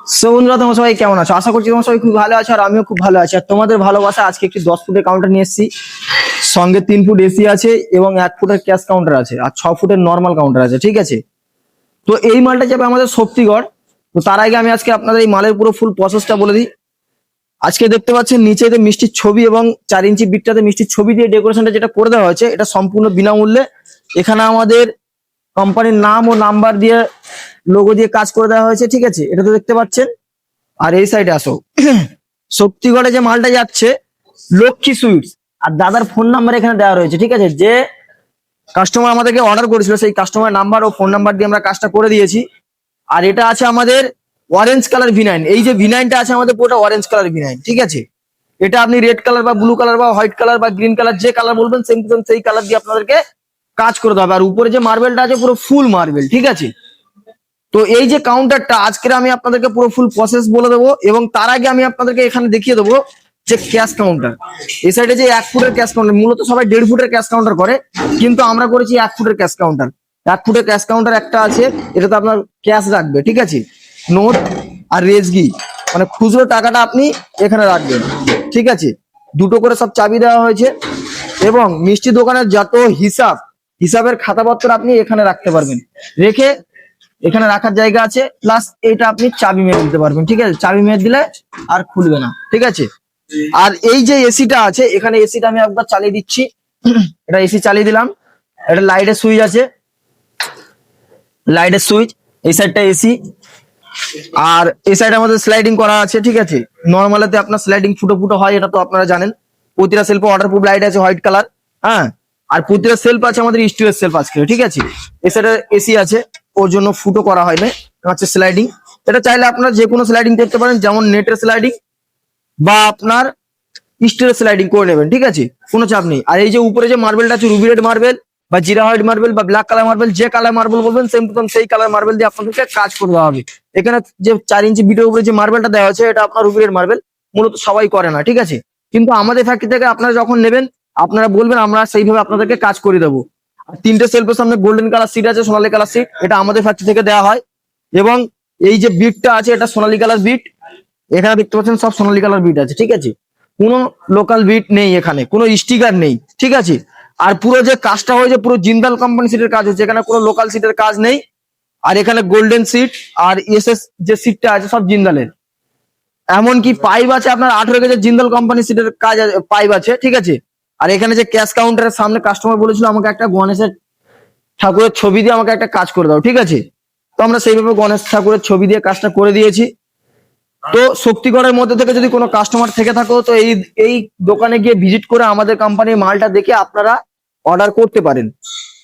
So বন্ধুরা, তোমরা সবাই কেমন আছো? আশা করছি তোমরা সবাই খুব ভালো আছো, আর আমিও খুব ভালো আছি। আর তোমাদের ভালোবাসা আজকে একটি 10 ফুটের কাউন্টার নিয়ে এসেছি। সঙ্গে 3 ফুট এসি আছে এবং 1 ফুটের ক্যাশ কাউন্টার আছে, আর 6 ফুটের নর্মাল কাউন্টার আছে। ঠিক আছে, তো এই মালটা যাবে আমাদের শক্তিগড়। তো তার আগে আমি আজকে আপনাদের এই মালের পুরো ফুল প্রসেসটা বলে দিই। আজকে দেখতে পাচ্ছেন নিচেতে মিষ্টির ছবি এবং 4 ইঞ্চি বিটটাতে মিষ্টির ছবি দিয়ে ডেকোরেশনটা যেটা করে দেওয়া হয়েছে, এটা সম্পূর্ণ বিনামূল্যে। এখানে আমাদের কোম্পানির নাম ও নাম্বার দিয়ে লোগো দিয়ে কাজ করে দেওয়া হয়েছে। ঠিক আছে, এটা তো দেখতে পাচ্ছেন। আর এই সাইডে আসো, শক্তিগড়ে যে মালটা যাচ্ছে লক্ষ্মী সুইটস, আর দাদার ফোন নাম্বার এখানে দেওয়া রয়েছে। ঠিক আছে, যে কাস্টমার আমাদেরকে অর্ডার করেছিল সেই কাস্টমার নাম্বার ও ফোন নাম্বার দিয়ে আমরা কাজটা করে দিয়েছি। আর এটা আছে আমাদের অরেঞ্জ কালার V9। এই যে V9টা আছে আমাদের পুরোটা অরেঞ্জ কালার V9। ঠিক আছে, এটা আপনি রেড কালার বা ব্লু কালার বা হোয়াইট কালার বা গ্রিন কালার যে কালার বলবেন সেম টু সেম সেই কালার দিয়ে আপনাদেরকে কাজ করে দেওয়া হবে। আর উপরে যে মার্বেলটা আছে পুরো ফুল মার্বেল। ঠিক আছে, তো এই যে কাউন্টারটা আজকে আমি আপনাদেরকে পুরো ফুল প্রসেস বলে দেবো, এবং তার আগে আমি আপনাদেরকে এখানে দেখিয়ে দেবো যে ক্যাশ কাউন্টার। এই সাইডে যে 1 ফুটের ক্যাশ কাউন্টার, মূলত সবাই 1.5 ফুটের ক্যাশ কাউন্টার করে, কিন্তু আমরা করেছি 1 ফুটের ক্যাশ কাউন্টার। 1 ফুটের ক্যাশ কাউন্টার একটা আছে, এটাতে আপনার ক্যাশ রাখবে। ঠিক আছে, নোট আর রেজগি, মানে খুচরো টাকাটা আপনি এখানে রাখবেন। ঠিক আছে, দুটো করে সব চাবি দেওয়া হয়েছে, এবং মিষ্টি দোকানের যত হিসাবের খাতাপত্র আপনি এখানে রাখতে পারবেন। রেখে এখানে রাখার জায়গা আছে, প্লাস এটা আপনি চাবি মেরে দিতে পারবেন। ঠিক আছে, চাবি মেরে দিলে আর খুলবে না। ঠিক আছে, আর এই যে এসিটা আছে এখানে, এসিটা আমি একবার চালিয়ে দিচ্ছি। এটা এসি চালিয়ে দিলাম। এটা লাইটের সুইচ আছে, লাইটের সুইচ। এই সাইডটা এসি, আর এই সাইডে আমাদের স্লাইডিং করা আছে। ঠিক আছে, নর্মালেতে আপনার স্লাইডিং ফুটো ফুটো হয়, এটা তো আপনারা জানেন। প্রতিটা সেলফে ওয়াটারপ্রুফ লাইট আছে হোয়াইট কালার। হ্যাঁ, আর প্রতিটা সেলফ আছে আমাদের স্টিলের সেলফ আজকে। ঠিক আছে, এই সাইডে এসি আছে, ওর জন্য ফুটো করা হয় না, হচ্ছে স্লাইডিং। এটা চাইলে আপনারা যে কোনো স্লাইডিং করতে পারেন, যেমন নেটের স্লাইডিং বা আপনার স্টিলের স্লাইডিং করে নেবেন। ঠিক আছে, কোনো চাপ নেই। আর এই যে উপরে যে মার্বেলটা আছে রুবি রেড মার্বেল বা জিরা হোয়াইট মার্বেল বা ব্ল্যাক কালার মার্বেল, যে কালার মার্বেল বলবেন সেম টু সেম সেই কালার মার্বেল দিয়ে আপনাদেরকে কাজ করে দেওয়া হবে। এখানে যে 4 ইঞ্চি বিটের উপরে যে মার্বেলটা দেওয়া আছে এটা আপনার রুবি রেড মার্বেল, মূলত সবাই করে না। ঠিক আছে, কিন্তু আমাদের ফ্যাক্টরি থেকে আপনারা যখন নেবেন আপনারা বলবেন, আমরা সেইভাবে আপনাদেরকে কাজ করে দেবো। আর 3টে সেলফের সামনে গোল্ডেন কালার সিট আছে, সোনালী কালার সিট, এটা আমাদের ফ্যাক্টরি থেকে দেওয়া হয়। এবং এই যে বিটটা আছে এটা সোনালী কালার বিট, এখানে দেখতে পাচ্ছেন সব সোনালী কালার বিট আছে। ঠিক আছে, কোনো লোকাল বিট নেই, এখানে কোনো স্টিকার নেই। ঠিক আছে, আর পুরো যে কাজটা হয়েছে পুরো জিন্দাল কোম্পানি সিটের কাজ হচ্ছে, এখানে কোনো লোকাল সিটের কাজ নেই। আর এখানে গোল্ডেন সিট আর এসএস যে সিটটা আছে সব জিন্দালের। এমনকি পাইপ আছে আপনার 18 গেজের জিন্দাল কোম্পানি সিটের কাজ পাইপ আছে। ঠিক আছে, আর এখানে যে ক্যাশ কাউন্টারের সামনে কাস্টমার বলেছিল আমাকে একটা গণেশের ঠাকুরের ছবি দিয়ে আমাকে একটা কাজ করে দাও। ঠিক আছে, তো আমরা সেইভাবে গণেশ ঠাকুরের ছবি দিয়ে কাজটা করে দিয়েছি। তো শক্তিগড়ের মধ্যে থেকে যদি কোনো কাস্টমার থেকে থাকো, তো এই এই দোকানে গিয়ে ভিজিট করে আমাদের কোম্পানির মালটা দেখে আপনারা অর্ডার করতে পারেন।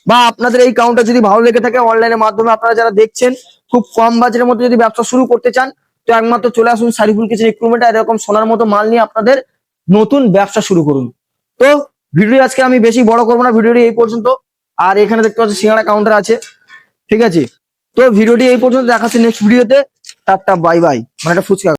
বা আপনাদের এই কাউন্টার যদি ভালো লেগে থাকে, অনলাইনের মাধ্যমে আপনারা যারা দেখছেন খুব কম বাজেটের মধ্যে যদি ব্যবসা শুরু করতে চান, তো একমাত্র চলে আসুন সারিফুল কিচেন রিক্রুটমেন্ট। এরকম সোনার মতো মাল নিয়ে আপনাদের নতুন ব্যবসা শুরু করুন। তো ভিডিও আজকে আমি বেশি বড় করবো না, ভিডিওটি এই পর্যন্ত। আর এখানে দেখতে পাচ্ছি সিঙ্গাড়া কাউন্টার আছে। ঠিক আছে, তো ভিডিওটি এই পর্যন্ত, দেখাচ্ছি নেক্সট ভিডিওতে। টাটা বাই বাই, মানে একটা ফুচকা।